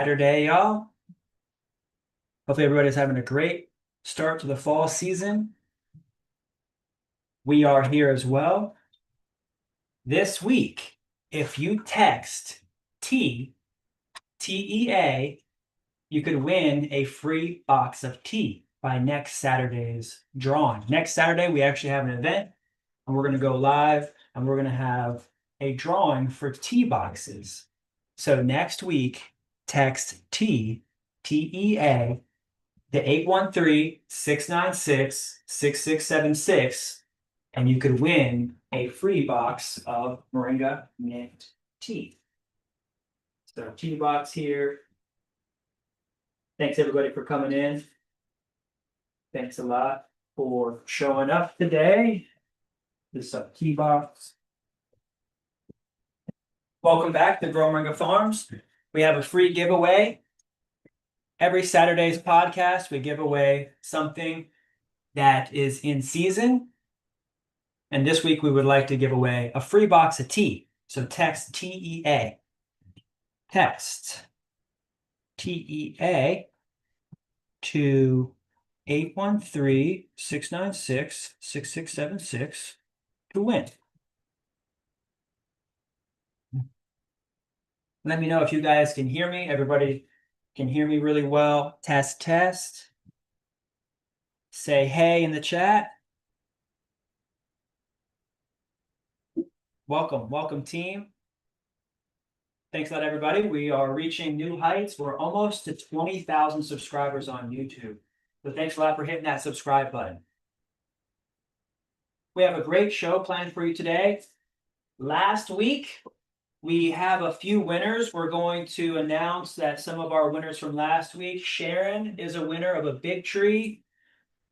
Saturday, y'all. Hopefully everybody's having a great start to the fall season. We are here as well. This week, if you text TEA, you could win a free box of tea by next Saturday's drawing. Next Saturday, we actually have an event and we're going to go live and we're going to have a drawing for tea boxes. So next week, text TEA to 813-696-6676, and you could win a free box of Moringa mint tea. So tea box here. Thanks everybody for coming in. Thanks a lot for showing up today. This is a tea box. Welcome back to Grow Moringa Farms. We have a free giveaway. Every Saturday's podcast, we give away something that is in season. And this week, we would like to give away a free box of tea. So text TEA. Text TEA to 813-696-6676 to win. Let me know if you guys can hear me. Everybody can hear me really well. Test, test. Say hey in the chat. Welcome team. Thanks a lot, everybody. We are reaching new heights. We're almost to 20,000 subscribers on YouTube. So thanks a lot for hitting that subscribe button. We have a great show planned for you today. Last week, we have a few winners. We're going to announce that some of our winners from last week. Sharon is a winner of a big tree.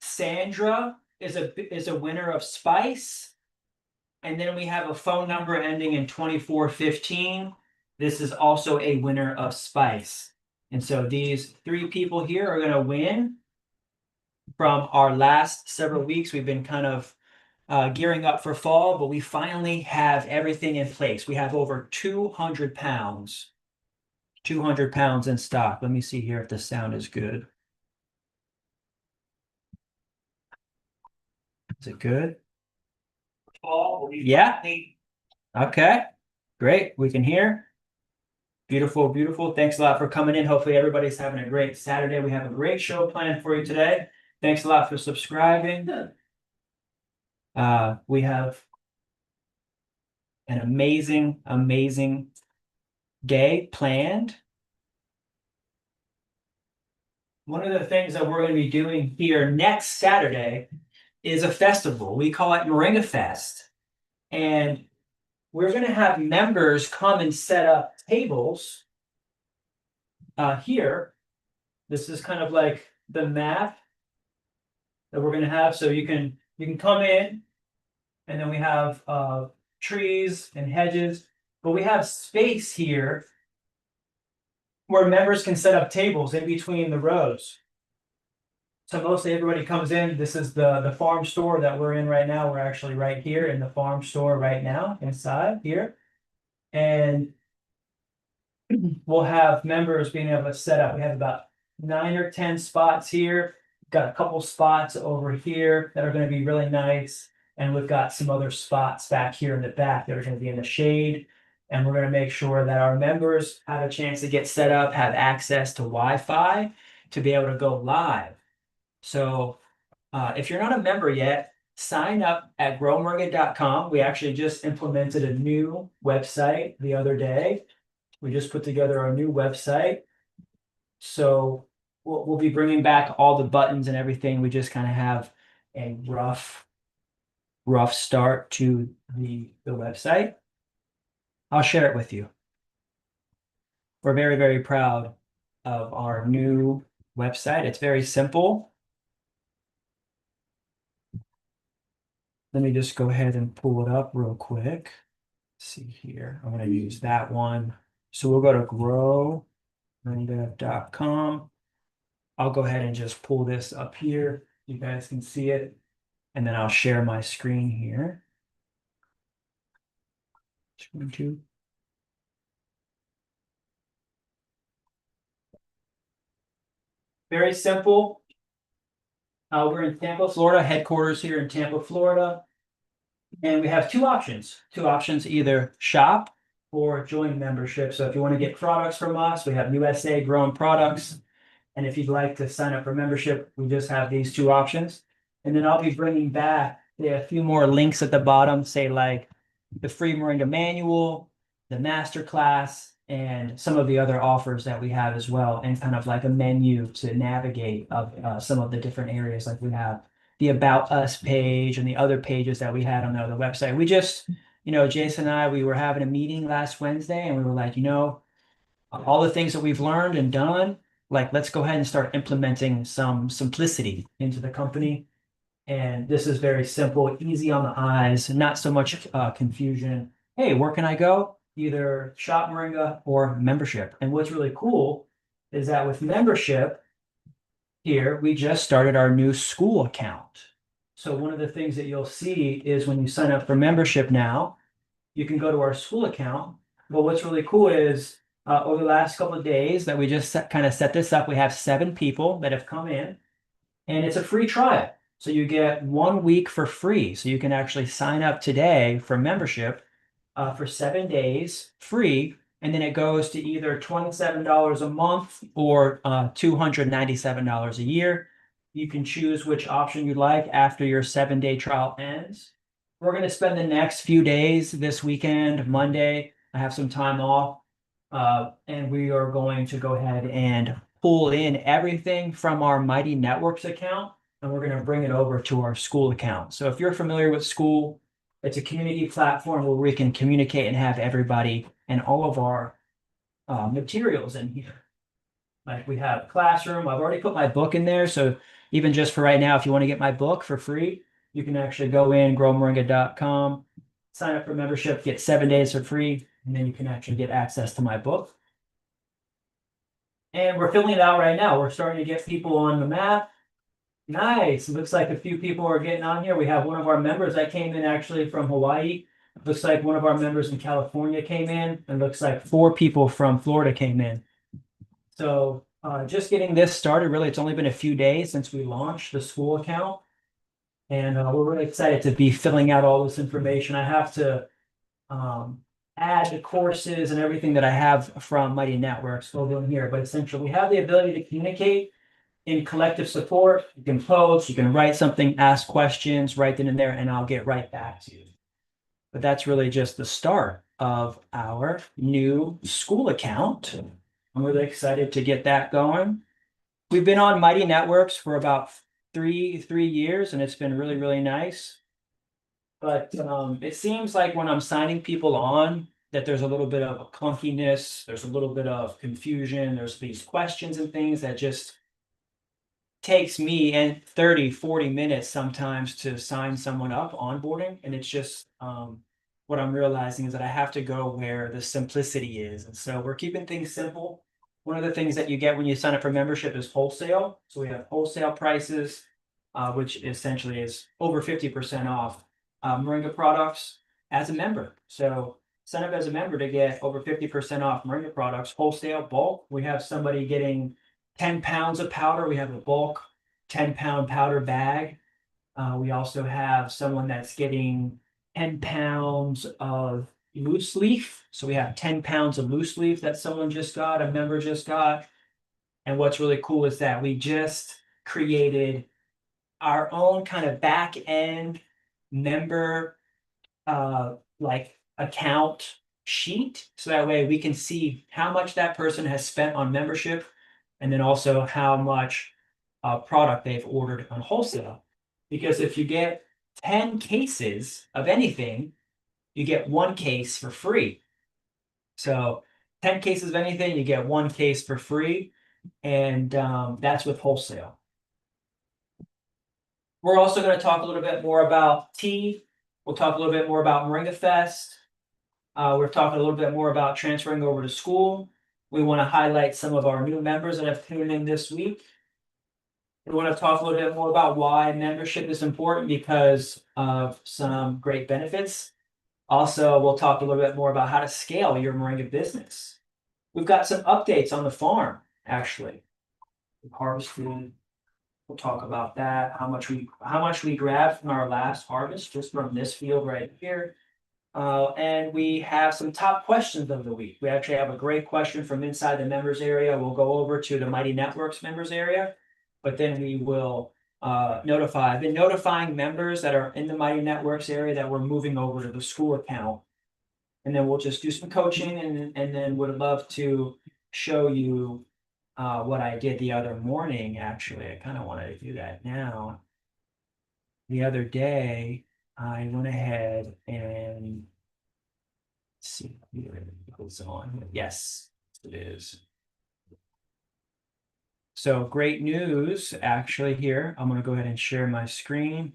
Sandra is a winner of spice. And then we have a phone number ending in 2415. This is also a winner of spice. And so these three people here are going to win from our last several weeks. We've been kind of gearing up for fall, but we finally have everything in place. We have over 200 pounds in stock. Let me see here if the sound is good. Is it good? Yeah. Okay. Great. We can hear. Beautiful, beautiful. Thanks a lot for coming in. Hopefully everybody's having a great Saturday. We have a great show planned for you today. Thanks a lot for subscribing. We have an amazing day planned. One of the things that we're going to be doing here next Saturday is a festival. We call it Moringa Fest. And we're going to have members come and set up tables here. This is kind of like the map that we're going to have. So you can come in, and then we have trees and hedges, but we have space here where members can set up tables in between the rows. So mostly everybody comes in. This is the farm store that we're in right now. We're actually right here in the farm store right now, inside here. And we'll have members being able to set up. We have about 9 or 10 spots here. Got a couple spots over here that are going to be really nice. And we've got some other spots back here in the back that are going to be in the shade. And we're going to make sure that our members have a chance to get set up, have access to Wi-Fi to be able to go live. So if you're not a member yet, sign up at growmoringa.com. We actually just implemented a new website the other day. We just put together our new website. So we'll be bringing back all the buttons and everything. We just kind of have a rough start to the website. I'll share it with you. We're very proud of our new website. It's very simple. Let me just go ahead and pull it up real quick. Let's see here. I'm going to use that one. So we'll go to growmoringa.com. I'll go ahead and just pull this up here. You guys can see it. And then I'll share my screen here. Screen two. Very simple. We're in Tampa, Florida, headquarters here in Tampa, Florida. And we have two options. Either shop or join membership. So if you want to get products from us, we have USA grown products. And if you'd like to sign up for membership, we just have these two options. And then I'll be bringing back a few more links at the bottom, say like the free Moringa manual, the master class, and some of the other offers that we have as well, and kind of like a menu to navigate of some of the different areas. Like we have the About Us page and the other pages that we had on the other website. We just, Jason and I, we were having a meeting last Wednesday and we were like, all the things that we've learned and done, like let's go ahead and start implementing some simplicity into the company. And this is very simple, easy on the eyes, not so much confusion. Hey, where can I go? Either Shop Moringa or membership. And what's really cool is that with membership here, we just started our new Skool account. So one of the things that you'll see is when you sign up for membership now, you can go to our Skool account. But what's really cool is over the last couple of days that we just kind of set this up, we have 7 people that have come in, and it's a free trial. So you get 1 week for free. So you can actually sign up today for membership for 7 days free. And then it goes to either $27 a month or $297 a year. You can choose which option you'd like after your 7-day trial ends. We're going to spend the next few days this weekend, Monday. I have some time off. And we are going to go ahead and pull in everything from our Mighty Networks account, and we're going to bring it over to our Skool account. So if you're familiar with Skool, it's a community platform where we can communicate and have everybody and all of our materials in here. Like we have Classroom. I've already put my book in there. So even just for right now, if you want to get my book for free, you can actually go in growmoringa.com, sign up for membership, get 7 days for free, and then you can actually get access to my book. And we're filling it out right now. We're starting to get people on the map. Nice. It looks like a few people are getting on here. We have one of our members that came in actually from Hawaii. Looks like one of our members in California came in. And looks like 4 people from Florida came in. So just getting this started. Really, it's only been a few days since we launched the Skool account. And we're really excited to be filling out all this information. I have to add the courses and everything that I have from Mighty Networks over in here. But essentially, we have the ability to communicate in collective support. You can post, you can write something, ask questions, write them in there, and I'll get right back to you. But that's really just the start of our new Skool account. I'm really excited to get that going. We've been on Mighty Networks for about three years, and it's been really, really nice. But it seems like when I'm signing people on, that there's a little bit of a clunkiness, there's a little bit of confusion, there's these questions and things that just takes me and 30-40 minutes sometimes to sign someone up onboarding. And it's just what I'm realizing is that I have to go where the simplicity is. And so we're keeping things simple. One of the things that you get when you sign up for membership is wholesale. So we have wholesale prices, which essentially is over 50% off Moringa products as a member. So sign up as a member to get over 50% off Moringa products, wholesale, bulk. We have somebody getting 10 pounds of powder. We have a bulk 10-pound powder bag. We also have someone that's getting 10 pounds of loose leaf. So we have 10 pounds of loose leaf that someone just got, a member just got. And what's really cool is that we just created our own kind of back end member like account sheet. So that way we can see how much that person has spent on membership, and then also how much product they've ordered on wholesale. Because if you get 10 cases of anything, you get 1 case for free. So 10 cases of anything, you get 1 case for free. And that's with wholesale. We're also going to talk a little bit more about tea. We'll talk a little bit more about Moringa Fest. We're talking a little bit more about transferring over to Skool. We want to highlight some of our new members that have tuned in this week. We want to talk a little bit more about why membership is important because of some great benefits. Also, we'll talk a little bit more about how to scale your Moringa business. We've got some updates on the farm, actually. harvested. We'll talk about that, how much we grabbed from our last harvest, just from this field right here. And we have some top questions of the week. We actually have a great question from inside the members area. We'll go over to the Mighty Networks members area, but then we will notify. I've been notifying members that are in the Mighty Networks area that we're moving over to the Skool account. And then we'll just do some coaching and then would love to show you what I did the other morning. Actually, I kind of wanted to do that now. The other day, I went ahead and let's see here it goes on. Yes, it is. So great news actually here. I'm going to go ahead and share my screen.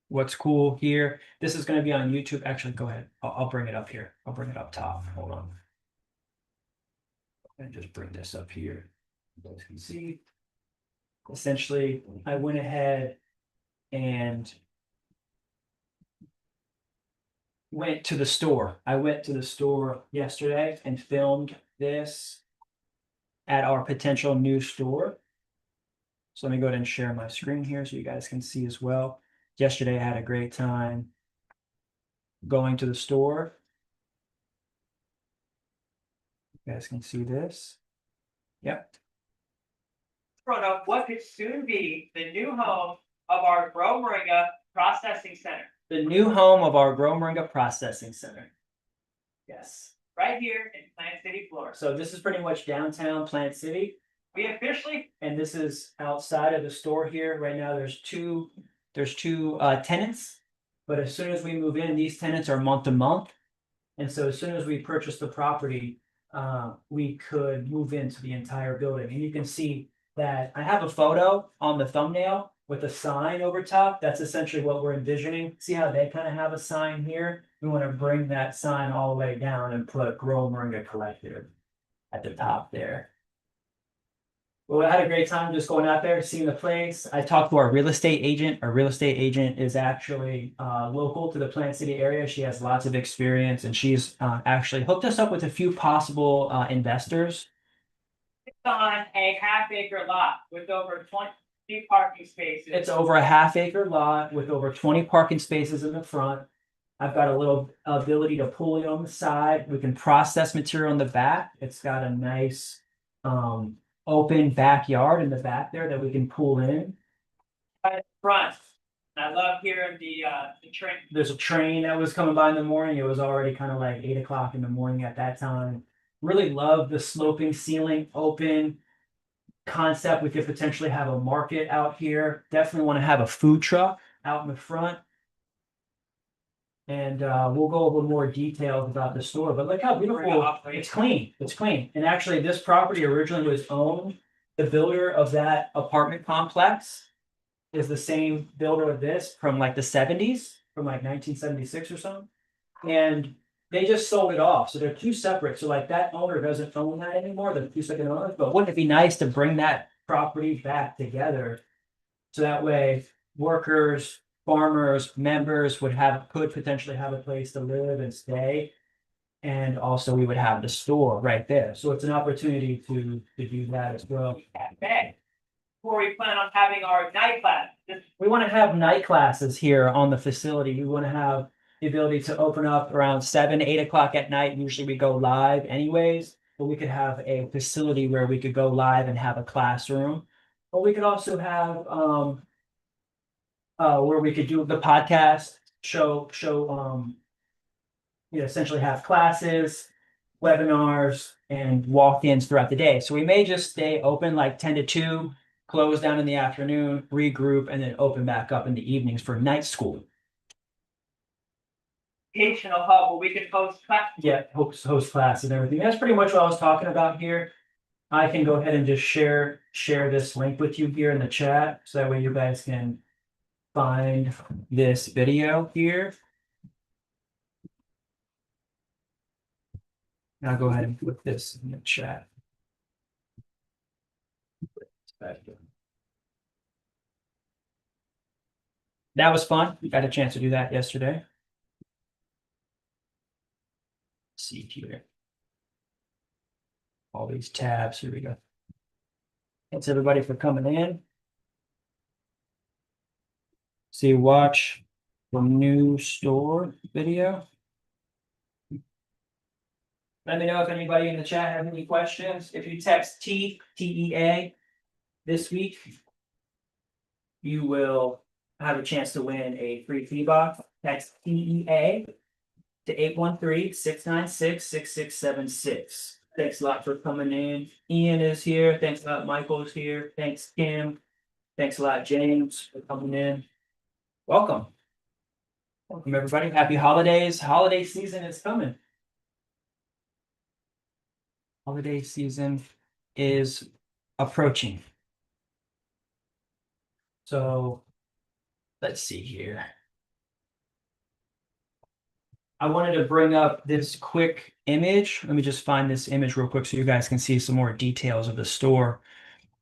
What's cool here? This is going to be on YouTube. Actually, go ahead. I'll bring it up here. I'll bring it up top. Hold on. And just bring this up here. You guys can see. Essentially, I went ahead and went to the store. I went to the store yesterday and filmed this at our potential new store. So let me go ahead and share my screen here so you guys can see as well. Yesterday, I had a great time going to the store. You guys can see this. Yep. Front of what could soon be the new home of our Grow Moringa Processing Center. The new home of our Grow Moringa Processing Center. Yes. Right here in Plant City, Florida. So this is pretty much downtown Plant City. We officially, and this is outside of the store here. Right now there's two tenants, but as soon as we move in, these tenants are month to month. And so as soon as we purchase the property, we could move into the entire building. And you can see that I have a photo on the thumbnail with a sign over top. That's essentially what we're envisioning. See how they kind of have a sign here? We want to bring that sign all the way down and put Grow Moringa Collective at the top there. Well, I had a great time just going out there, seeing the place. I talked to our real estate agent. Our real estate agent is actually local to the Plant City area. She has lots of experience, and she's actually hooked us up with a few possible investors. It's on a half-acre lot with over 20 parking spaces. It's over a half-acre lot with over 20 parking spaces in the front. I've got a little ability to pull it on the side. We can process material in the back. It's got a nice open backyard in the back there that we can pull in. Right in front. I love hearing the train. There's a train that was coming by in the morning. It was already kind of like 8 o'clock in the morning at that time. Really love the sloping ceiling, open concept. We could potentially have a market out here. Definitely want to have a food truck out in the front. And we'll go over more details about the store, but look how beautiful. It's clean. It's clean. And actually this property originally was owned. The builder of that apartment complex is the same builder of this from like the 70s, from like 1976 or something. And they just sold it off. So they're two separate. So like that owner doesn't own that anymore. They're two separate owners. But wouldn't it be nice to bring that property back together? So that way workers, farmers, members could potentially have a place to live and stay. And also we would have the store right there. So it's an opportunity to do that as well. Okay. Before we plan on having our night class. We want to have night classes here on the facility. We want to have the ability to open up around 7, 8 o'clock at night. Usually we go live anyways, but we could have a facility where we could go live and have a classroom. But we could also have where we could do the podcast show, essentially have classes, webinars, and walk-ins throughout the day. So we may just stay open like 10 to 2, close down in the afternoon, regroup, and then open back up in the evenings for night school. Educational hub where we can host class. Yeah, host class and everything. That's pretty much what I was talking about here. I can go ahead and just share this link with you here in the chat, so that way you guys can find this video here. I'll go ahead and put this in the chat. That was fun. We got a chance to do that yesterday. Let's see here. All these tabs. Here we go. Thanks everybody for coming in. So you watch the new store video. Let me know if anybody in the chat has any questions. If you text TEA this week, you will have a chance to win a free fee box. Text TEA to 813-696-6676. Thanks a lot for coming in. Ian is here. Thanks a lot. Michael's here. Thanks, Kim. Thanks a lot, James, for coming in. Welcome. Welcome, everybody. Happy holidays. Holiday season is coming. Holiday season is approaching. So let's see here. I wanted to bring up this quick image. Let me just find this image real quick so you guys can see some more details of the store.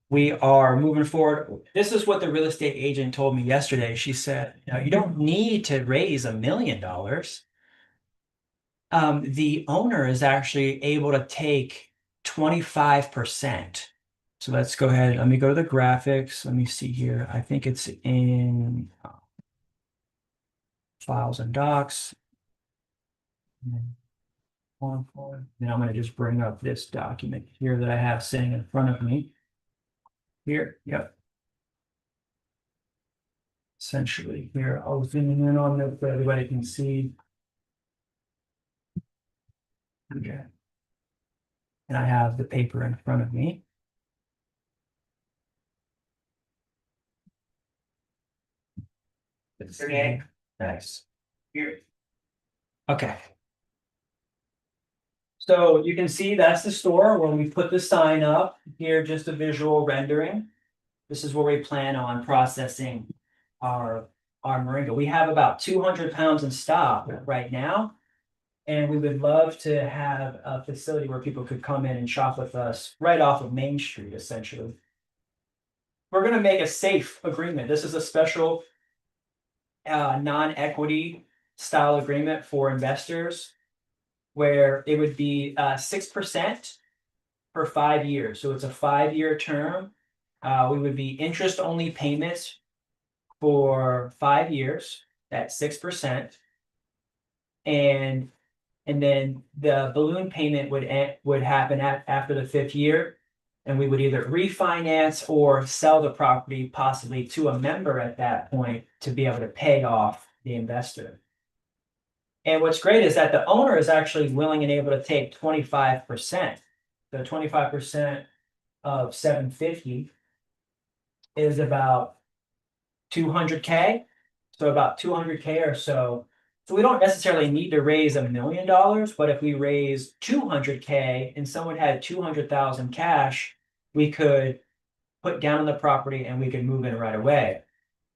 We are moving forward. This is what the real estate agent told me yesterday. She said, you don't need to raise $1 million. The owner is actually able to take 25%. So let's go ahead. Let me go to the graphics. Let me see here. I think it's in files and docs. Then I'm going to just bring up this document here that I have sitting in front of me. Here, yep. Essentially here, I'll zoom in on this so everybody can see. Okay. And I have the paper in front of me. Okay. Nice. Here. Okay. So you can see that's the store where we put the sign up here, just a visual rendering. This is where we plan on processing our moringa. We have about 200 pounds in stock right now. And we would love to have a facility where people could come in and shop with us right off of Main Street, essentially. We're going to make a safe agreement. This is a special non-equity style agreement for investors where it would be 6% for 5 years. So it's a 5-year term. We would be interest-only payments for 5 years at 6%. And then the balloon payment would happen after the 5th year, and we would either refinance or sell the property possibly to a member at that point to be able to pay off the investor. And what's great is that the owner is actually willing and able to take 25%. So 25% of 750 is about 200K. So about 200K or so. So we don't necessarily need to raise $1 million, but if we raise 200K and someone had 200,000 cash, we could put down on the property and we could move in right away.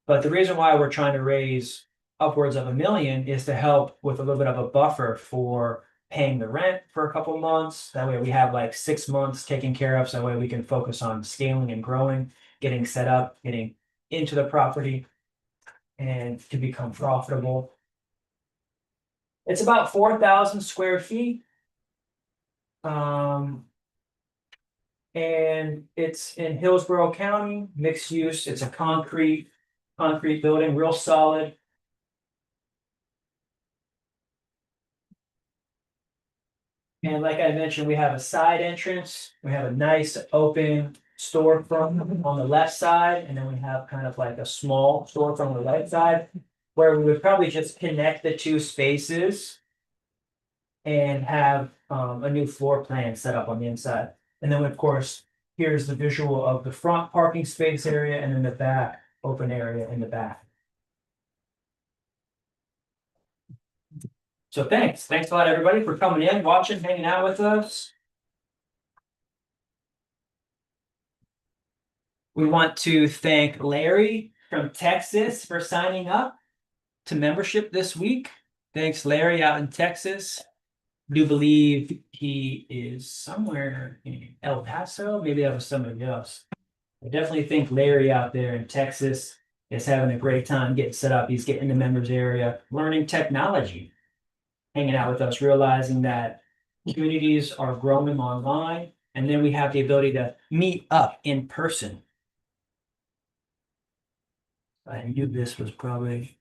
But the reason why we're trying to raise upwards of $1 million is to help with a little bit of a buffer for paying the rent for a couple of months. That way we have like 6 months taken care of. So that way we can focus on scaling and growing, getting set up, getting into the property and to become profitable. It's about 4,000 square feet. And it's in Hillsborough County, mixed use. It's a concrete building, real solid. And like I mentioned, we have a side entrance. We have a nice open storefront on the left side, and then we have kind of like a small storefront on the right side, where we would probably just connect the two spaces and have a new floor plan set up on the inside. And then, of course, here's the visual of the front parking space area and then the back open area in the back. So thanks a lot, everybody, for coming in, watching, hanging out with us. We want to thank Larry from Texas for signing up to membership this week. Thanks, Larry, out in Texas. I do believe he is somewhere in El Paso. Maybe that was somebody else. I definitely think Larry out there in Texas is having a great time getting set up. He's getting in the members area, learning technology, hanging out with us, realizing that communities are growing online And then we have the ability to meet up in person. I knew this was probably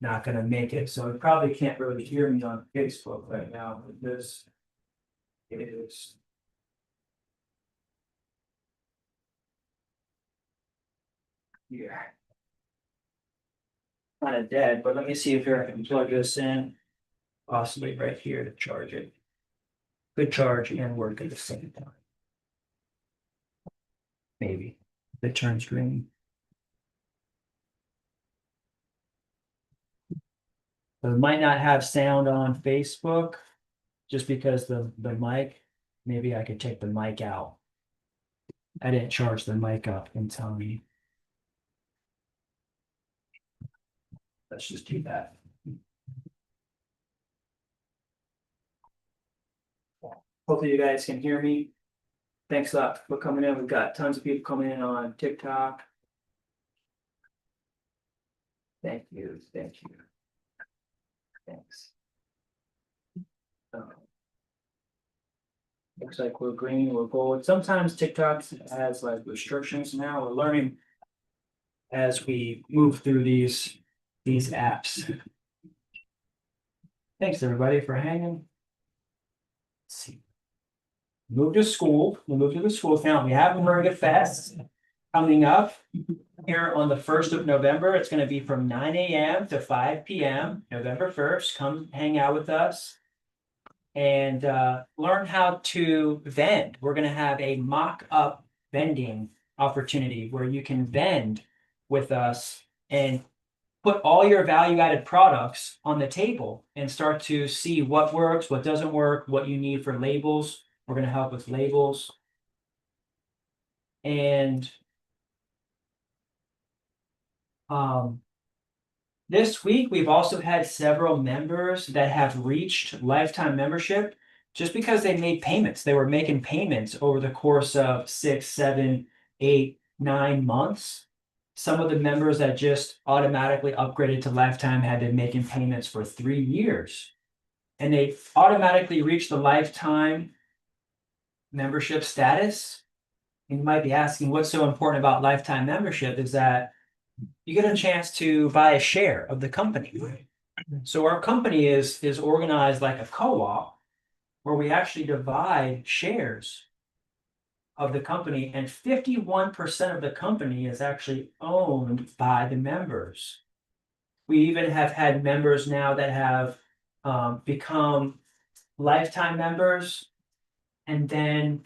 not going to make it, so you probably can't really hear me on Facebook right now. But this is here. Kind of dead, but let me see if I can plug this in, possibly right here to charge it. Could charge and work at the same time. Maybe if it turns green. So it might not have sound on Facebook just because the mic, maybe I could take the mic out. I didn't charge the mic up in time. Let's just do that. Hopefully you guys can hear me. Thanks a lot for coming in. We've got tons of people coming in on TikTok. Thank you. Thank you. Thanks. Looks like we're green, we're gold. Sometimes TikTok has like restrictions now. We're learning as we move through these apps. Thanks everybody for hanging. Let's see. Move to Skool. We'll move to the Skool account. We have Moringa Fest coming up here on the 1st of November. It's going to be from 9 a.m. to 5 p.m. November 1st. Come hang out with us and learn how to vend. We're going to have a mock-up vending opportunity where you can vend with us and put all your value-added products on the table and start to see what works, what doesn't work, what you need for labels. We're going to help with labels. And this week, we've also had several members that have reached lifetime membership just because they made payments. They were making payments over the course of 6, 7, 8, 9 months. Some of the members that just automatically upgraded to lifetime had been making payments for 3 years. And they automatically reached the lifetime membership status. And you might be asking, what's so important about lifetime membership is that you get a chance to buy a share of the company. So our company is organized like a co-op where we actually divide shares of the company, and 51% of the company is actually owned by the members. We even have had members now that have become lifetime members and then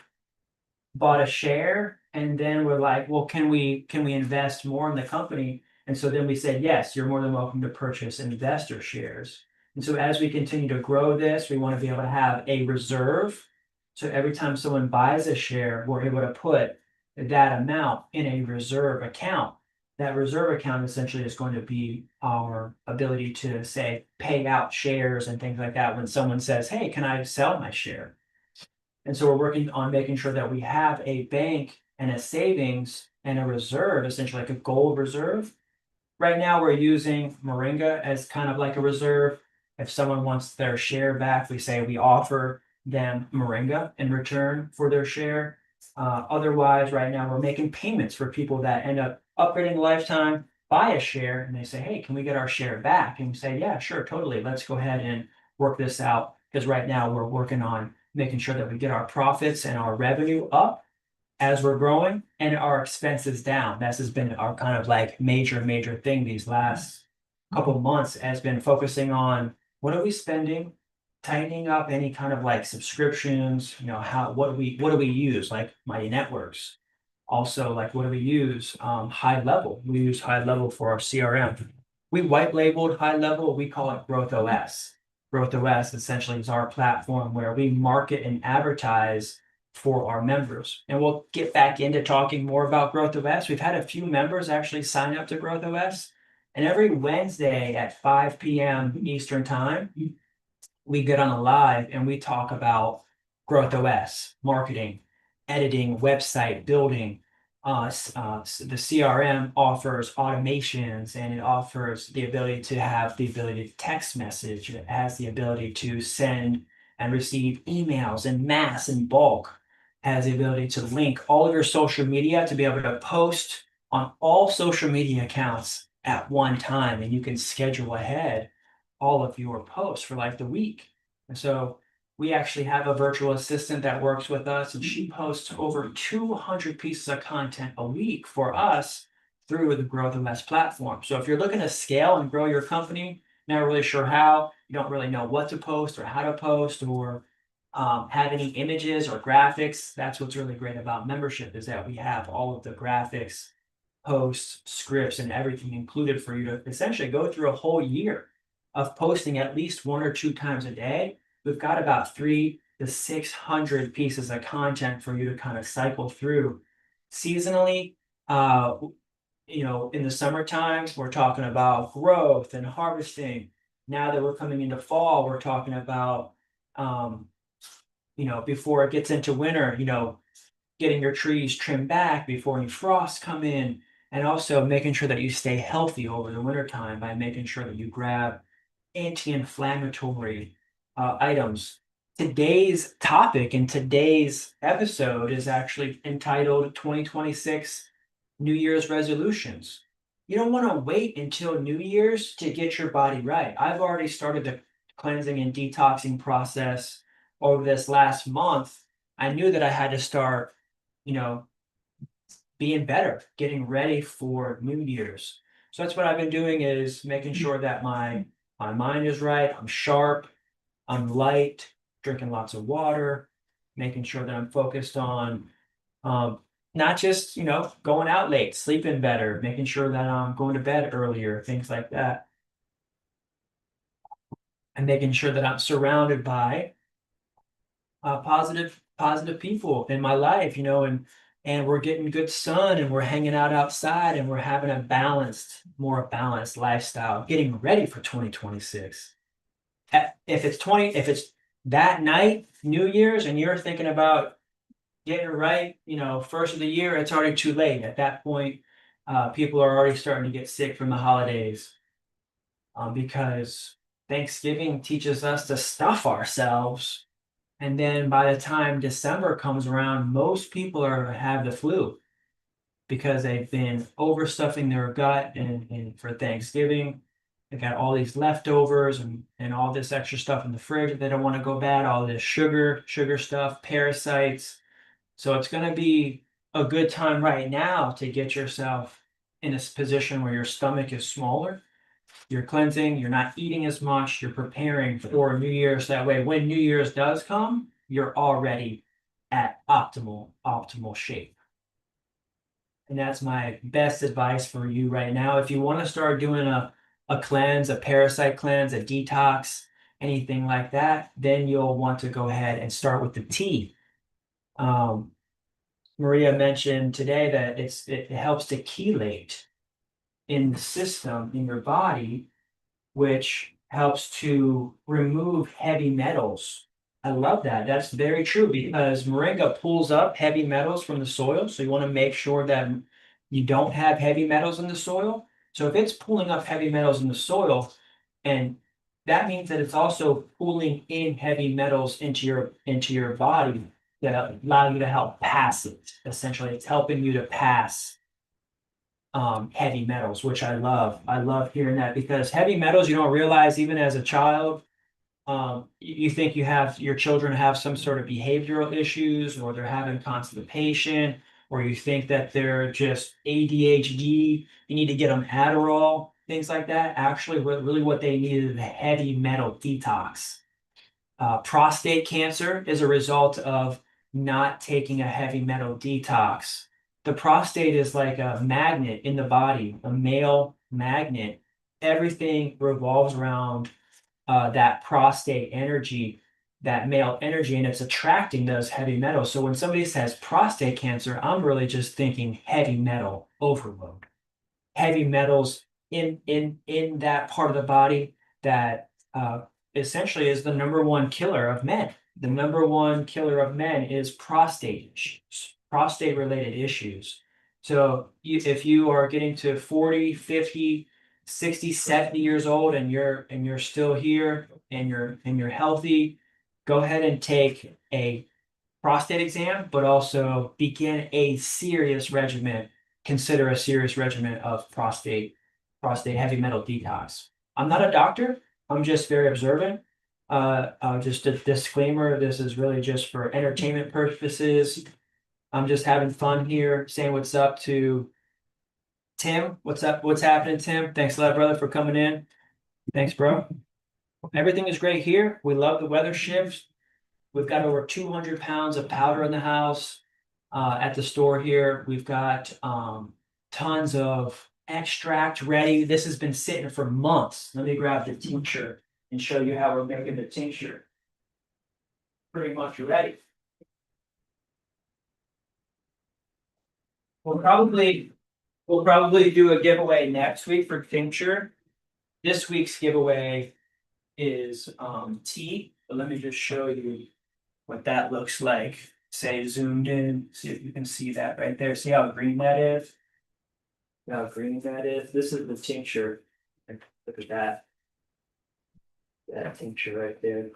bought a share, and then we're like, well, can we invest more in the company? And so then we said, yes, you're more than welcome to purchase investor shares. And so as we continue to grow this, we want to be able to have a reserve. So every time someone buys a share, we're able to put that amount in a reserve account. That reserve account essentially is going to be our ability to say, pay out shares and things like that when someone says, hey, can I sell my share? And so we're working on making sure that we have a bank and a savings and a reserve, essentially like a gold reserve. Right now, we're using Moringa as kind of like a reserve. If someone wants their share back, we say we offer them Moringa in return for their share. Otherwise, right now, we're making payments for people that end up upgrading lifetime, buy a share, and they say, hey, can we get our share back? And we say, yeah, sure, totally. Let's go ahead and work this out. Because right now, we're working on making sure that we get our profits and our revenue up as we're growing and our expenses down. This has been our kind of like major thing these last couple of months, has been focusing on what are we spending, tightening up any kind of like subscriptions, what do we use, like Mighty Networks. Also, like what do we use? High Level. We use High Level for our CRM. We white labeled High Level. We call it Growth OS. Growth OS essentially is our platform where we market and advertise for our members. And we'll get back into talking more about Growth OS. We've had a few members actually sign up to Growth OS. And every Wednesday at 5 p.m. Eastern Time, we get on a live and we talk about Growth OS, marketing, editing, website building. The CRM offers automations, and it offers the ability to text message. It has the ability to send and receive emails in mass and bulk. has the ability to link all of your social media to be able to post on all social media accounts at one time, and you can schedule ahead all of your posts for like the week. And so we actually have a virtual assistant that works with us, and she posts over 200 pieces of content a week for us through the Grow the Less platform. So if you're looking to scale and grow your company, not really sure how, you don't really know what to post or how to post, or have any images or graphics, that's what's really great about membership, is that we have all of the graphics, posts, scripts, and everything included for you to essentially go through a whole year of posting at least 1 or 2 times a day. We've got about 300 to 600 pieces of content for you to kind of cycle through seasonally. Uh, in the summertime, we're talking about growth and harvesting. Now that we're coming into fall, we're talking about, um, before it gets into winter, getting your trees trimmed back before any frosts come in, and also making sure that you stay healthy over the winter time by making sure that you grab anti-inflammatory items. Today's topic in today's episode is actually entitled 2026 New Year's Resolutions. You don't want to wait until New Year's to get your body right. I've already started the cleansing and detoxing process over this last month. I knew that I had to start, you know, being better, getting ready for New Year's. So that's what I've been doing, is making sure that my mind is right, I'm sharp, I'm light, drinking lots of water, making sure that I'm focused on um, not just, going out late, sleeping better, making sure that I'm going to bed earlier, things like that, and making sure that I'm surrounded by positive people in my life, and we're getting good sun, and we're hanging out outside, and we're having a more balanced lifestyle, getting ready for 2026. If it's that night, New Year's, and you're thinking about getting it right, first of the year, it's already too late. At that point, people are already starting to get sick from the holidays, because Thanksgiving teaches us to stuff ourselves, and then by the time December comes around, most people have the flu because they've been overstuffing their gut, and for Thanksgiving, they got all these leftovers, and all this extra stuff in the fridge that they don't want to go bad, all this sugar stuff, parasites. So it's going to be a good time right now to get yourself in a position where your stomach is smaller. You're cleansing, you're not eating as much, you're preparing for New Year's. That way, when New Year's does come, you're already at optimal shape. And that's my best advice for you right now. If you want to start doing a cleanse, a parasite cleanse, a detox, anything like that, then you'll want to go ahead and start with the tea. Um, Maria mentioned today that it helps to chelate in the system, in your body, which helps to remove heavy metals. I love that. That's very true, because moringa pulls up heavy metals from the soil. So you want to make sure that you don't have heavy metals in the soil. So if it's pulling up heavy metals in the soil, and that means that it's also pulling in heavy metals into your body that allow you to help pass it. Essentially, it's helping you to pass heavy metals, which I love. I love hearing that, because heavy metals, you don't realize, even as a child, you think your children have some sort of behavioral issues, or they're having constipation, or you think that they're just ADHD. You need to get them Adderall, things like that. Actually, really what they need is a heavy metal detox. Prostate cancer is a result of not taking a heavy metal detox. The prostate is like a magnet in the body, a male magnet. Everything revolves around that prostate energy, that male energy, and it's attracting those heavy metals. So when somebody says prostate cancer, I'm really just thinking heavy metal overload. Heavy metals in that part of the body that essentially is the number one killer of men. The number one killer of men is prostate issues, prostate related issues. So if you are getting to 40, 50, 60, 70 years old, and you're still here, and you're healthy, go ahead and take a prostate exam, but also begin a serious regimen, consider a serious regimen of prostate heavy metal detox. I'm not a doctor. I'm just very observant. Just a disclaimer, this is really just for entertainment purposes. I'm just having fun here, saying what's up to Tim. What's up? What's happening, Tim? Thanks a lot, brother, for coming in. Thanks, bro. Everything is great here. We love the weather shifts. We've got over 200 pounds of powder in the house. At the store here, we've got tons of extract ready. This has been sitting for months. Let me grab the tincture and show you how we're making the tincture. Pretty much ready. We'll probably do a giveaway next week for tincture. This week's giveaway is tea. But let me just show you what that looks like. Say zoomed in, see if you can see that right there. See how green that is? See how green that is? This is the tincture. Look at that. That tincture right there.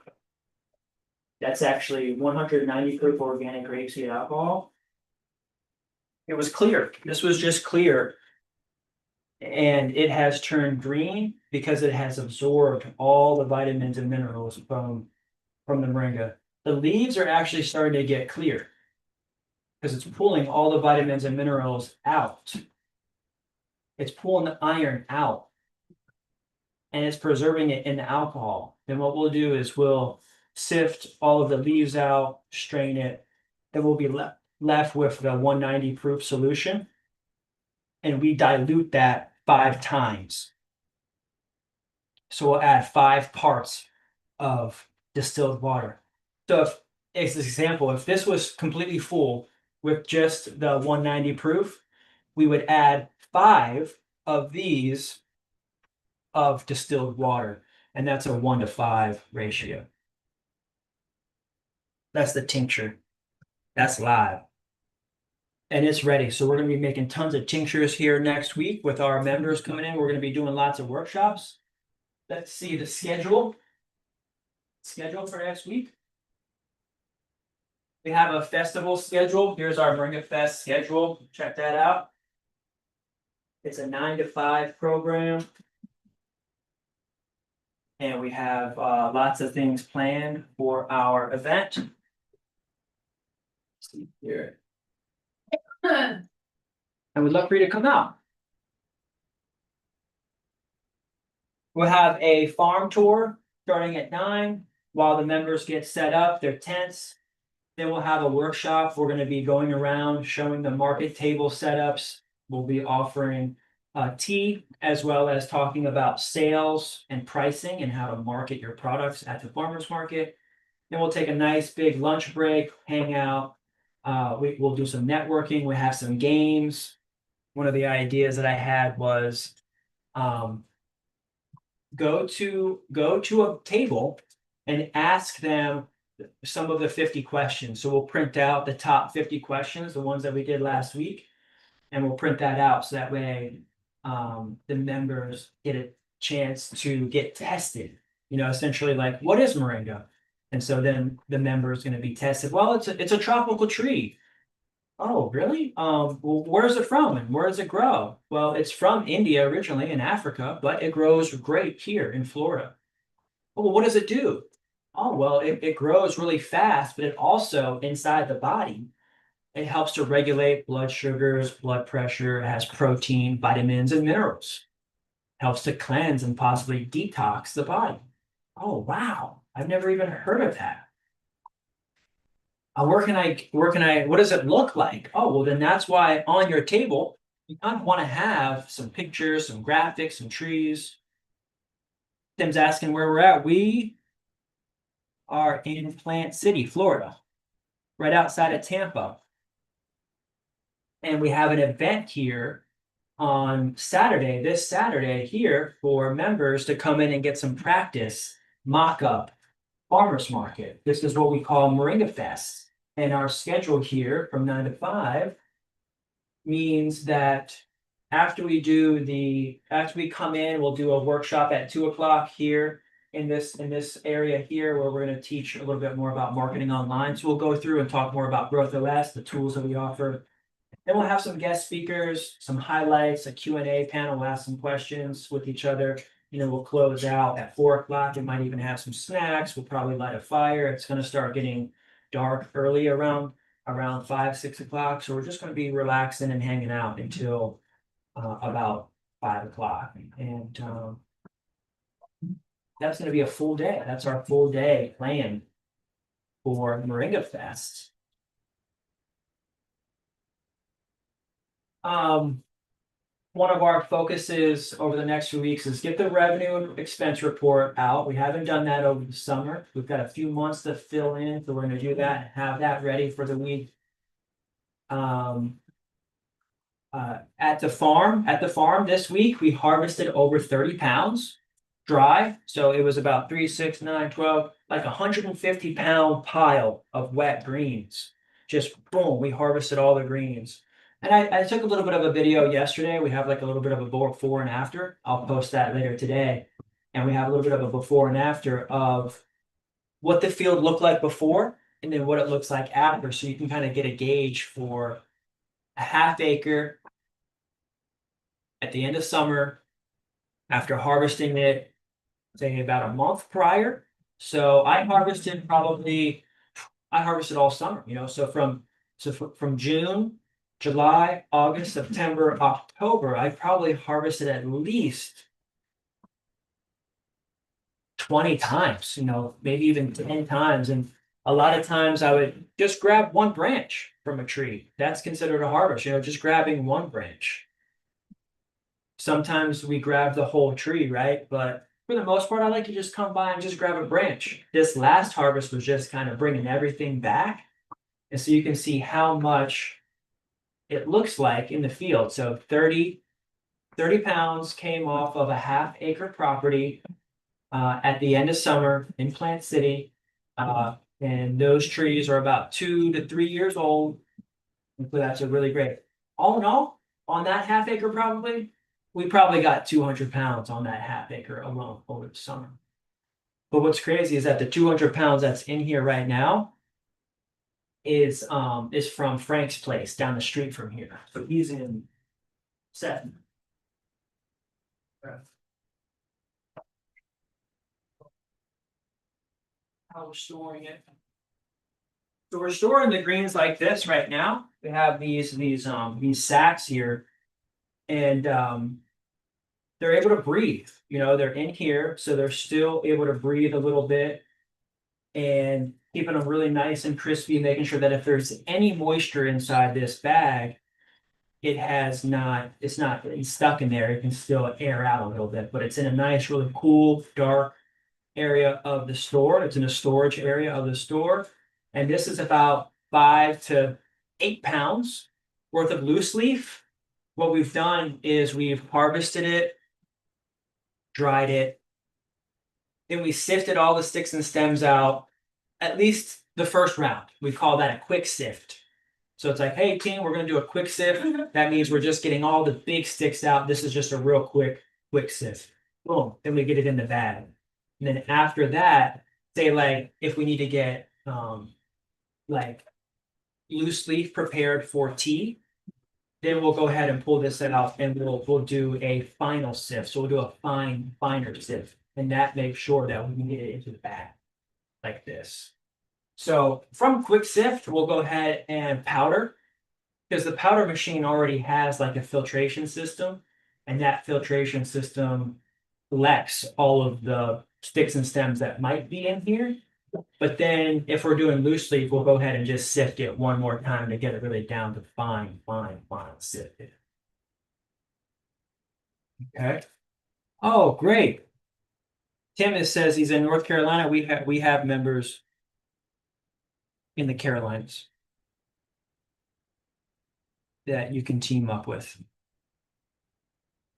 That's actually 190 proof organic grapeseed alcohol. It was clear. This was just clear. And it has turned green because it has absorbed all the vitamins and minerals from the moringa. The leaves are actually starting to get clear because it's pulling all the vitamins and minerals out. It's pulling the iron out and it's preserving it in the alcohol. Then what we'll do is we'll sift all of the leaves out, strain it. Then we'll be left with the 190 proof solution. And we dilute that 5 times. So we'll add 5 parts of distilled water. So if, as an example, if this was completely full with just the 190 proof, we would add 5 of these of distilled water. And that's a 1-to-5 ratio. That's the tincture. That's live. And it's ready. So we're going to be making tons of tinctures here next week with our members coming in. We're going to be doing lots of workshops. Let's see the schedule. Schedule for next week. We have a festival schedule. Here's our Moringa Fest schedule. Check that out. It's a 9-to-5 program. And we have lots of things planned for our event. Let's see here. And we'd love for you to come out. We'll have a farm tour starting at 9 while the members get set up, their tents. Then we'll have a workshop. We're going to be going around showing the market table setups. We'll be offering tea as well as talking about sales and pricing and how to market your products at the farmers market. Then we'll take a nice big lunch break, hang out. We'll do some networking. We have some games. One of the ideas that I had was go to a table and ask them some of the 50 questions. So we'll print out the top 50 questions, the ones that we did last week, and we'll print that out so that way the members get a chance to get tested. You know, essentially like, what is moringa? And so then the member is going to be tested. Well, it's a tropical tree. Oh, really? Well, where is it from and where does it grow? Well, it's from India originally in Africa, but it grows great here in Florida. Oh, well, what does it do? Oh, well, it grows really fast, but it also inside the body, it helps to regulate blood sugars, blood pressure, it has protein, vitamins, and minerals. Helps to cleanse and possibly detox the body. Oh, wow. I've never even heard of that. What does it look like? Oh, well, then that's why on your table, you kind of want to have some pictures, some graphics, some trees. Tim's asking where we're at. We are in Plant City, Florida, right outside of Tampa. And we have an event here on Saturday, this Saturday here for members to come in and get some practice, mock-up farmers market. This is what we call Moringa Fest. And our schedule here from 9 to 5 means that after we come in, we'll do a workshop at 2 o'clock here in this area here where we're going to teach a little bit more about marketing online. So we'll go through and talk more about Growth OS, the tools that we offer. Then we'll have some guest speakers, some highlights, a Q&A panel. We'll ask some questions with each other. We'll close out at 4 o'clock. We might even have some snacks. We'll probably light a fire. It's going to start getting dark early around 5, 6 o'clock. So we're just going to be relaxing and hanging out until about 5 o'clock. And that's going to be a full day. That's our full day planned for Moringa Fest. One of our focuses over the next few weeks is get the revenue and expense report out. We haven't done that over the summer. We've got a few months to fill in, so we're going to do that and have that ready for the week. At the farm this week, we harvested over 30 pounds dry. So it was about 3, 6, 9, 12, like 150-pound pile of wet greens. Just boom, we harvested all the greens. And I took a little bit of a video yesterday. We have like a little bit of a before and after. I'll post that later today. And we have a little bit of a before and after of what the field looked like before and then what it looks like after. So you can kind of get a gauge for a half acre at the end of summer after harvesting it, say about a month prior. So I harvested all summer, so from June, July, August, September, October, I probably harvested at least 20 times, maybe even 10 times. And a lot of times I would just grab one branch from a tree. That's considered a harvest, just grabbing one branch. Sometimes we grab the whole tree, right? But for the most part, I like to just come by and just grab a branch. This last harvest was just kind of bringing everything back. And so you can see how much it looks like in the field. So 30 pounds came off of a half-acre property at the end of summer in Plant City. And those trees are about 2 to 3 years old. And so that's a really great. All in all, on that half-acre we probably got 200 pounds on that half-acre alone over the summer. But what's crazy is that the 200 pounds that's in here right now is from Frank's place down the street from here. So he's in Seth. How we're storing it. So we're storing the greens like this right now. We have these sacks here, and they're able to breathe. They're in here, so they're still able to breathe a little bit, and keeping them really nice and crispy, making sure that if there's any moisture inside this bag, it's not stuck in there. It can still air out a little bit, but it's in a nice, really cool, dark area of the store. It's in a storage area of the store. And this is about 5 to 8 pounds worth of loose leaf. What we've done is we've harvested it, dried it, then we sifted all the sticks and stems out, at least the first round. We call that a quick sift. So it's like, hey, team, we're going to do a quick sift. That means we're just getting all the big sticks out. This is just a real quick sift. Boom. Then we get it in the bag. And then after that, say like if we need to get like loose leaf prepared for tea, then we'll go ahead and pull this out and we'll do a final sift. So we'll do a finer sift. And that makes sure that we can get it into the bag like this. So from quick sift, we'll go ahead and powder, because the powder machine already has like a filtration system, and that filtration system collects all of the sticks and stems that might be in here. But then if we're doing loose leaf, we'll go ahead and just sift it one more time to get it really down to fine sifted. Okay. Oh, great. Tim says he's in North Carolina. We have members in the Carolinas that you can team up with.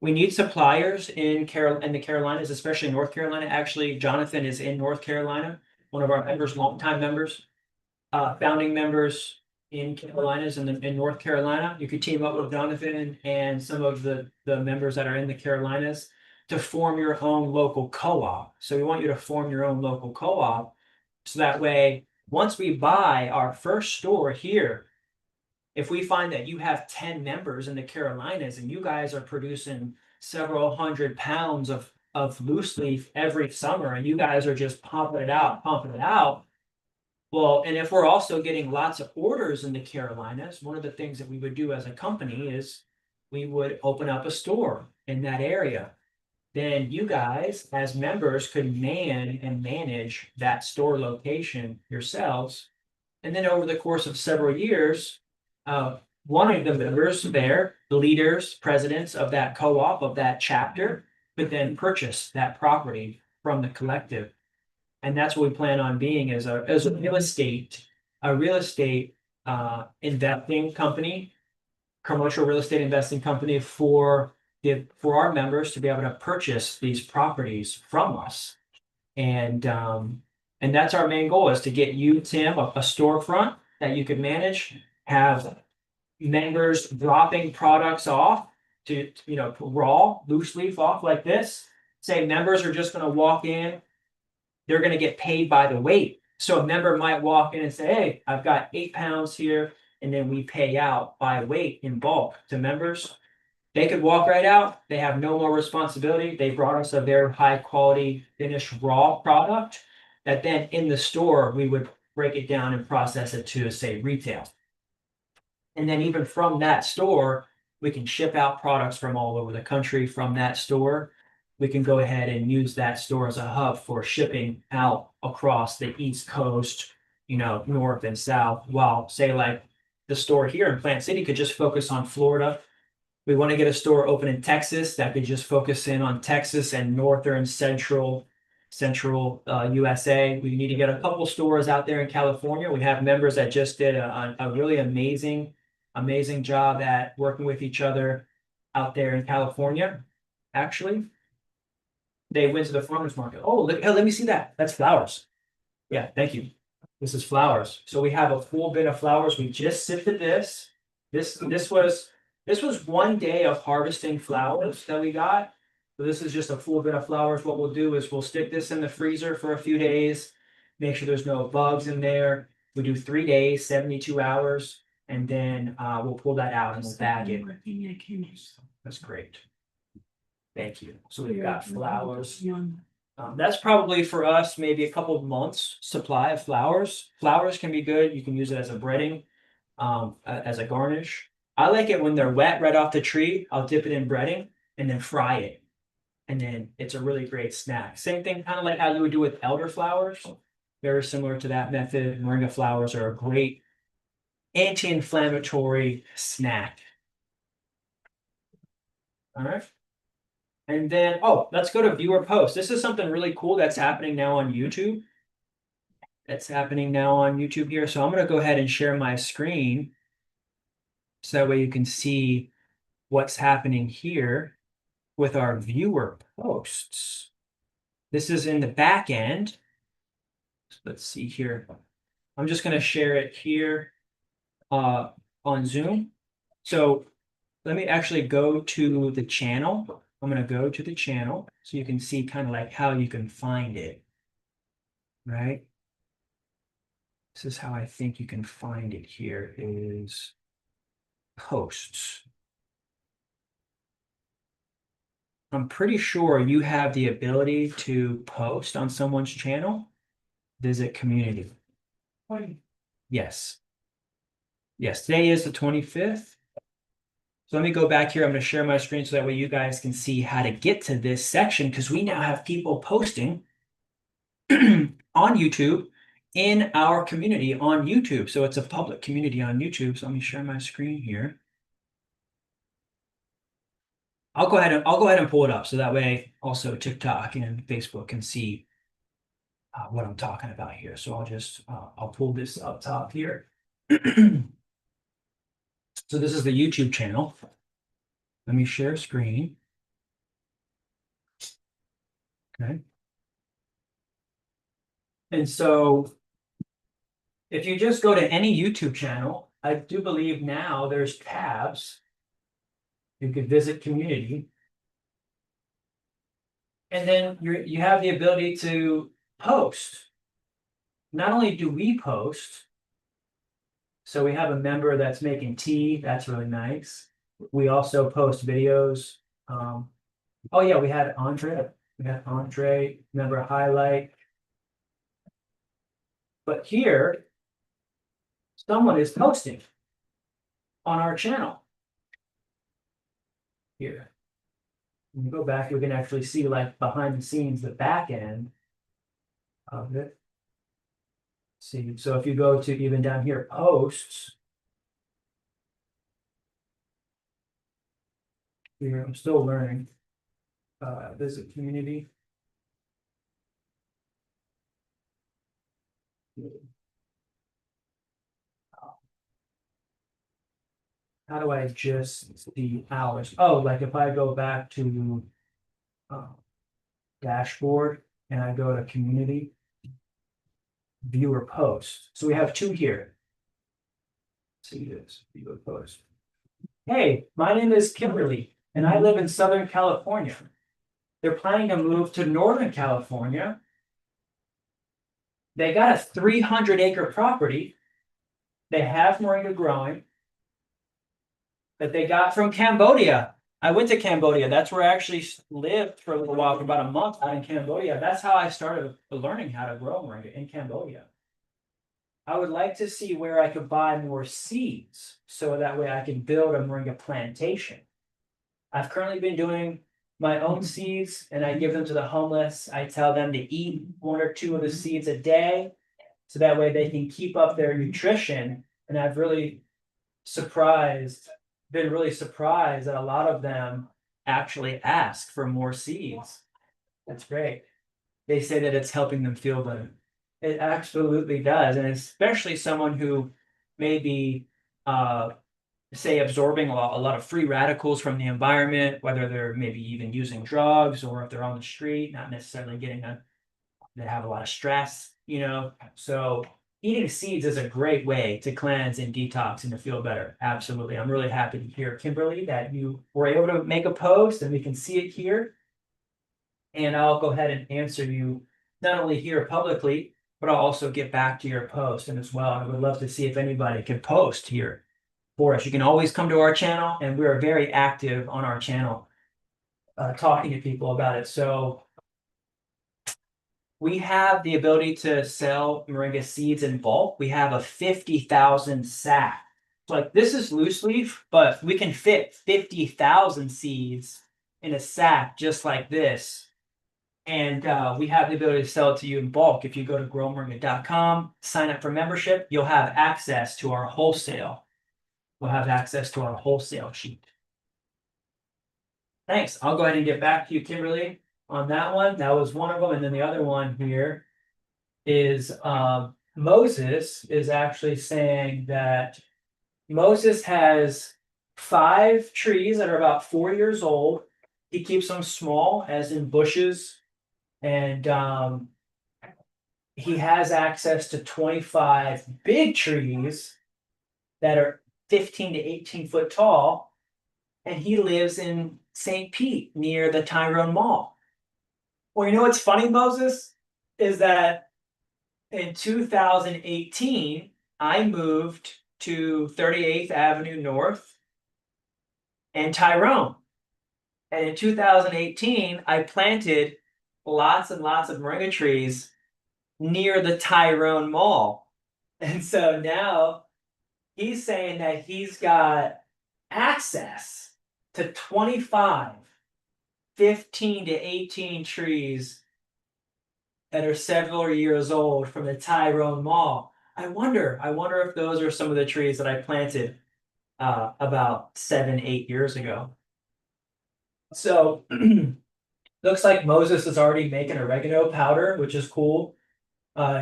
We need suppliers in the Carolinas, especially North Carolina. Actually, Jonathan is in North Carolina, one of our members, longtime members, founding members in Carolinas and in North Carolina. You could team up with Jonathan and some of the members that are in the Carolinas. to form your own local co-op. So we want you to form your own local co-op. So that way, once we buy our first store here, if we find that you have 10 members in the Carolinas and you guys are producing several hundred pounds of loose leaf every summer and you guys are just pumping it out. Well, and if we're also getting lots of orders in the Carolinas, one of the things that we would do as a company is we would open up a store in that area. Then you guys, as members, could man and manage that store location yourselves. And then over the course of several years, one of the members there, the leaders, presidents of that co-op, of that chapter, could then purchase that property from the collective. And that's what we plan on being as a real estate, investing company, commercial real estate investing company for our members to be able to purchase these properties from us. And that's our main goal, is to get you, Tim, a storefront that you could manage, have members dropping products off to, raw, loose leaf off like this. Say members are just going to walk in, they're going to get paid by the weight. So a member might walk in and say, hey, I've got 8 pounds here. And then we pay out by weight in bulk to members. They could walk right out. They have no more responsibility. They brought us a very high quality finished raw product that then in the store, we would break it down and process it to, say, retail. And then even from that store, we can ship out products from all over the country from that store. We can go ahead and use that store as a hub for shipping out across the East Coast, north and south, while say like the store here in Plant City could just focus on Florida. We want to get a store open in Texas that could just focus in on Texas and northern central USA. We need to get a couple stores out there in California. We have members that just did a really amazing job at working with each other out there in California. Actually, they went to the farmers market. Oh, let me see that. That's flowers. Yeah, thank you. This is flowers. So we have a full bin of flowers. We just sifted this. This was 1 day of harvesting flowers that we got. So this is just a full bin of flowers. What we'll do is we'll stick this in the freezer for a few days, make sure there's no bugs in there. We do 3 days, 72 hours, and then we'll pull that out and we'll bag it. That's great. Thank you. So we've got flowers. That's probably for us maybe a couple of months supply of flowers. Flowers can be good. You can use it as a breading, as a garnish. I like it when they're wet right off the tree. I'll dip it in breading and then fry it. And then it's a really great snack. Same thing, kind of like how you would do with elderflowers. Very similar to that method. Moringa flowers are a great anti-inflammatory snack. All right. And then, let's go to viewer posts. This is something really cool that's happening now on YouTube. Here. So I'm going to go ahead and share my screen. So that way you can see what's happening here with our viewer posts. This is in the back end. Let's see here. I'm just going to share it here on Zoom. So let me actually go to the channel. I'm going to go to the channel so you can see kind of like how you can find it, right? This is how I think you can find it here is posts. I'm pretty sure you have the ability to post on someone's channel. Visit community. Yes. Yes, today is the 25th. So let me go back here. I'm going to share my screen so that way you guys can see how to get to this section, because we now have people posting on YouTube in our community on YouTube. So it's a public community on YouTube. So let me share my screen here. I'll go ahead and pull it up so that way also TikTok and Facebook can see what I'm talking about here. So I'll pull this up top here. So this is the YouTube channel. Let me share screen. Okay. And so if you just go to any YouTube channel, I do believe now there's tabs. You could visit community. And then you have the ability to post. Not only do we post, so we have a member that's making tea. That's really nice. We also post videos. Oh yeah, we had Andre. We had Andre, member highlight. But here, someone is posting on our channel. Here. When you go back, you can actually see like behind the scenes, the back end of it. See, so if you go to even down here, posts. Here, I'm still learning. Visit community. How do I adjust the hours? Oh, like if I go back to dashboard and I go to community, viewer post. So we have two here. See this, viewer post. Hey, my name is Kimberly and I live in Southern California. They're planning to move to Northern California. They got a 300-acre property. They have moringa growing that they got from Cambodia. I went to Cambodia. That's where I actually lived for a little while, for about a month out in Cambodia. That's how I started learning how to grow moringa, in Cambodia. I would like to see where I could buy more seeds so that way I can build a moringa plantation. I've currently been doing my own seeds and I give them to the homeless. I tell them to eat 1 or 2 of the seeds a day so that way they can keep up their nutrition. And I've been really surprised that a lot of them actually ask for more seeds. That's great. They say that it's helping them feel better. It absolutely does. And especially someone who may be, say, absorbing a lot of free radicals from the environment, whether they're maybe even using drugs or if they're on the street, not necessarily they have a lot of stress, So eating seeds is a great way to cleanse and detox and to feel better. Absolutely. I'm really happy to hear, Kimberly, that you were able to make a post and we can see it here. And I'll go ahead and answer you not only here publicly, but I'll also get back to your post and as well. I would love to see if anybody can post here for us. You can always come to our channel and we are very active on our channel talking to people about it. So we have the ability to sell moringa seeds in bulk. We have a 50,000 sack. So like this is loose leaf, but we can fit 50,000 seeds in a sack just like this. And we have the ability to sell it to you in bulk. If you go to growmoringa.com, sign up for membership, you'll have access to our wholesale. We'll have access to our wholesale sheet. Thanks. I'll go ahead and get back to you, Kimberly, on that one. That was one of them. And then the other one here is Moses is actually saying that Moses has 5 trees that are about 4 years old. He keeps them small, as in bushes. And he has access to 25 big trees that are 15 to 18 foot tall. And he lives in St. Pete near the Tyrone Mall. Well, you know what's funny, Moses? Is that in 2018, I moved to 38th Avenue North and Tyrone. And in 2018, I planted lots and lots of moringa trees near the Tyrone Mall. And so now he's saying that he's got access to 25, 15 to 18 trees that are several years old from the Tyrone Mall. I wonder if those are some of the trees that I planted about 7, 8 years ago. So looks like Moses is already making oregano powder, which is cool.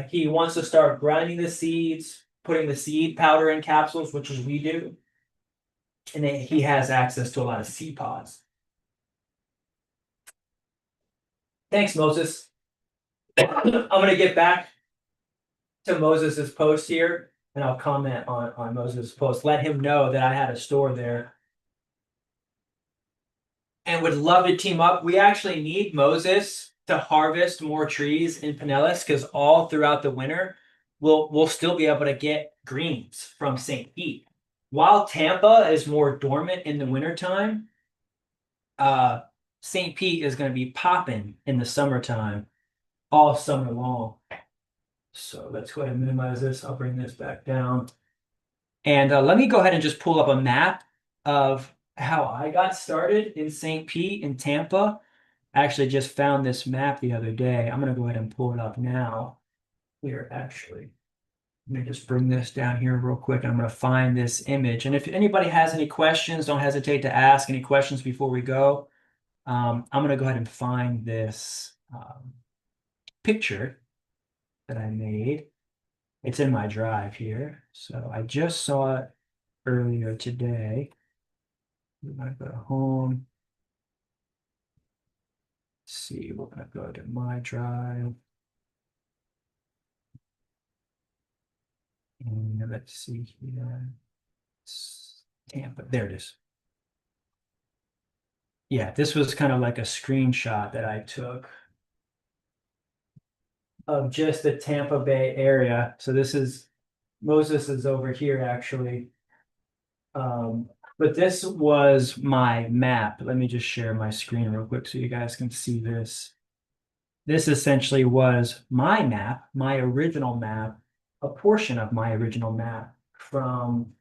He wants to start grinding the seeds, putting the seed powder in capsules, which is we do. And then he has access to a lot of seed pods. Thanks, Moses. I'm going to get back to Moses's post here, and I'll comment on Moses' post. Let him know that I had a store there. and would love to team up. We actually need Moses to harvest more trees in Pinellas because all throughout the winter, we'll still be able to get greens from St. Pete. While Tampa is more dormant in the wintertime, uh, St. Pete is going to be popping in the summertime all summer long. So let's go ahead and minimize this. I'll bring this back down. And let me go ahead and just pull up a map of how I got started in St. Pete in Tampa. I actually just found this map the other day. I'm going to go ahead and pull it up now. Let me just bring this down here real quick. I'm going to find this image. And if anybody has any questions, don't hesitate to ask any questions before we go. I'm going to go ahead and find this picture that I made. It's in my drive here. So I just saw it earlier today. We're going to go to home. Let's see, we're going to go to my drive. And let's see here. It's Tampa. There it is. Yeah, this was kind of like a screenshot that I took of just the Tampa Bay area. So this is Moses is over here actually. But this was my map. Let me just share my screen real quick so you guys can see this. This essentially was my map, my original map, a portion of my original map from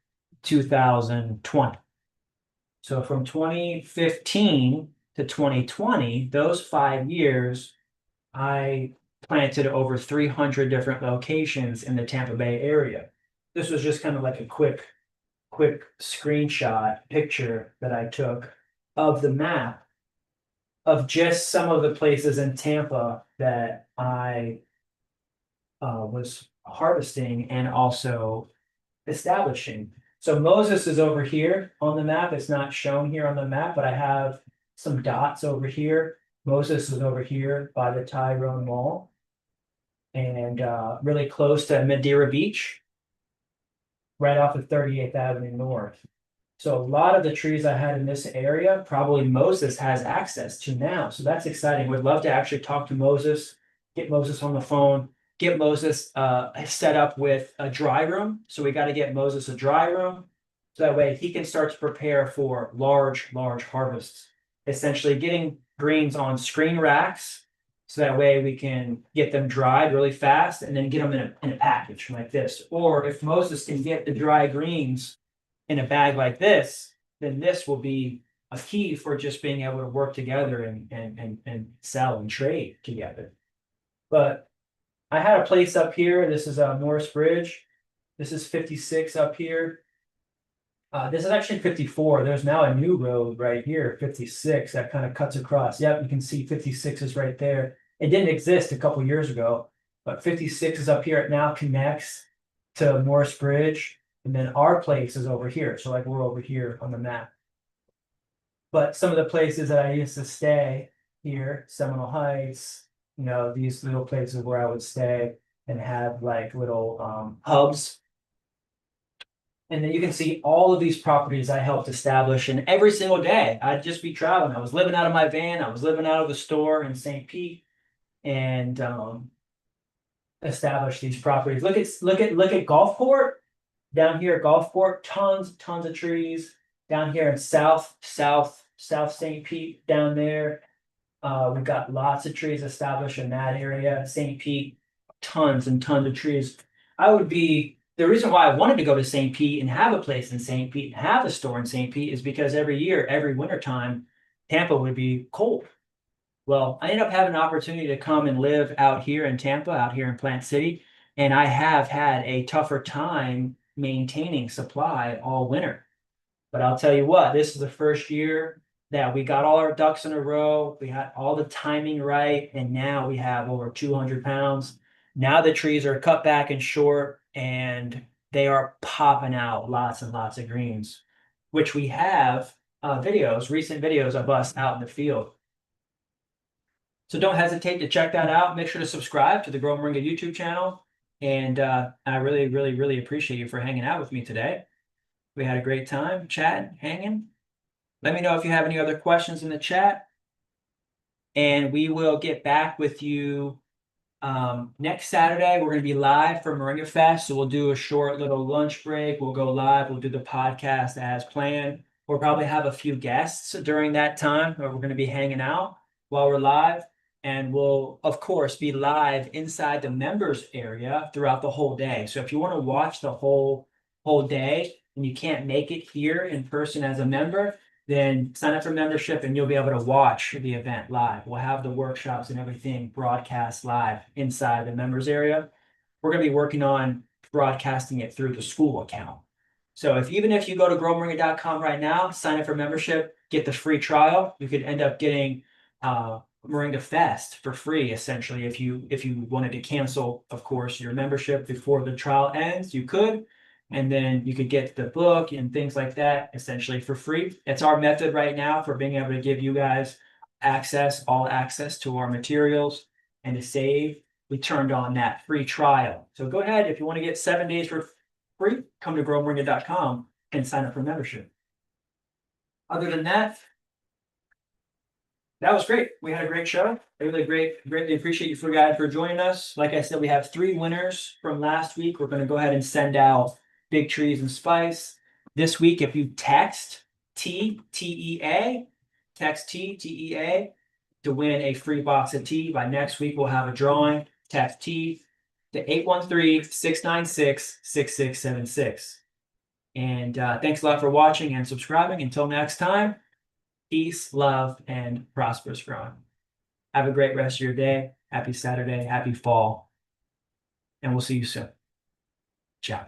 2020. So from 2015 to 2020, those 5 years, I planted over 300 different locations in the Tampa Bay area. This was just kind of like a quick screenshot picture that I took of the map of just some of the places in Tampa that I was harvesting and also establishing. So Moses is over here on the map. It's not shown here on the map, but I have some dots over here. Moses is over here by the Tyrone Mall and really close to Madeira Beach, right off of 38th Avenue North. So a lot of the trees I had in this area, probably Moses has access to now. So that's exciting. Would love to actually talk to Moses, get Moses on the phone, get Moses set up with a dry room. So we got to get Moses a dry room. So that way he can start to prepare for large harvests. Essentially getting greens on screen racks. So that way we can get them dried really fast and then get them in a package like this. Or if Moses can get the dry greens in a bag like this, then this will be a key for just being able to work together and sell and trade together. But I had a place up here. This is Norris Bridge. This is 56 up here. This is actually 54. There's now a new road right here, 56, that kind of cuts across. Yep, you can see 56 is right there. It didn't exist a couple years ago, but 56 is up here. It now connects to Morris Bridge. And then our place is over here. So like we're over here on the map. But some of the places that I used to stay here, Seminole Heights, these little places where I would stay and have like little hubs. And then you can see all of these properties I helped establish. And every single day I'd just be traveling. I was living out of my van. I was living out of the store in St. Pete and establish these properties. Look at Gulfport. Down here at Gulfport, tons of trees. Down here in South St. Pete, down there, we've got lots of trees established in that area. St. Pete, tons and tons of trees. The reason why I wanted to go to St. Pete and have a place in St. Pete and have a store in St. Pete is because every year, every wintertime, Tampa would be cold. Well, I ended up having an opportunity to come and live out here in Tampa, out here in Plant City, and I have had a tougher time maintaining supply all winter. But I'll tell you what, this is the first year that we got all our ducks in a row. We had all the timing right, and now we have over 200 pounds. Now the trees are cut back and short, and they are popping out lots and lots of greens, which we have recent videos of us out in the field. So don't hesitate to check that out. Make sure to subscribe to the Grow Moringa YouTube channel. And I really appreciate you for hanging out with me today. We had a great time chatting, hanging. Let me know if you have any other questions in the chat, and we will get back with you next Saturday. We're going to be live for Moringa Fest, so we'll do a short little lunch break. We'll go live. We'll do the podcast as planned. We'll probably have a few guests during that time, or we're going to be hanging out while we're live. And we'll, of course, be live inside the members area throughout the whole day. So if you want to watch the whole day and you can't make it here in person as a member, then sign up for membership and you'll be able to watch the event live. We'll have the workshops and everything broadcast live inside the members area. We're going to be working on broadcasting it through the Skool account. So even if you go to growmoringa.com right now, sign up for membership, get the free trial, you could end up getting Moringa Fest for free, essentially. If you wanted to cancel, of course, your membership before the trial ends, you could. And then you could get the book and things like that essentially for free. It's our method right now for being able to give you guys all access to our materials. And to save, we turned on that free trial. So go ahead, if you want to get 7 days for free, come to growmoringa.com and sign up for membership. Other than that, that was great. We had a great show. Really greatly appreciate you guys for joining us. Like I said, we have 3 winners from last week. We're going to go ahead and send out Big Trees and Spice. This week, if you text TEA, text TEA to win a free box of tea. By next week, we'll have a drawing. Text T to 813-696-6676. And thanks a lot for watching and subscribing. Until next time, peace, love, and prosperous growing. Have a great rest of your day. Happy Saturday. Happy fall. And we'll see you soon. Ciao.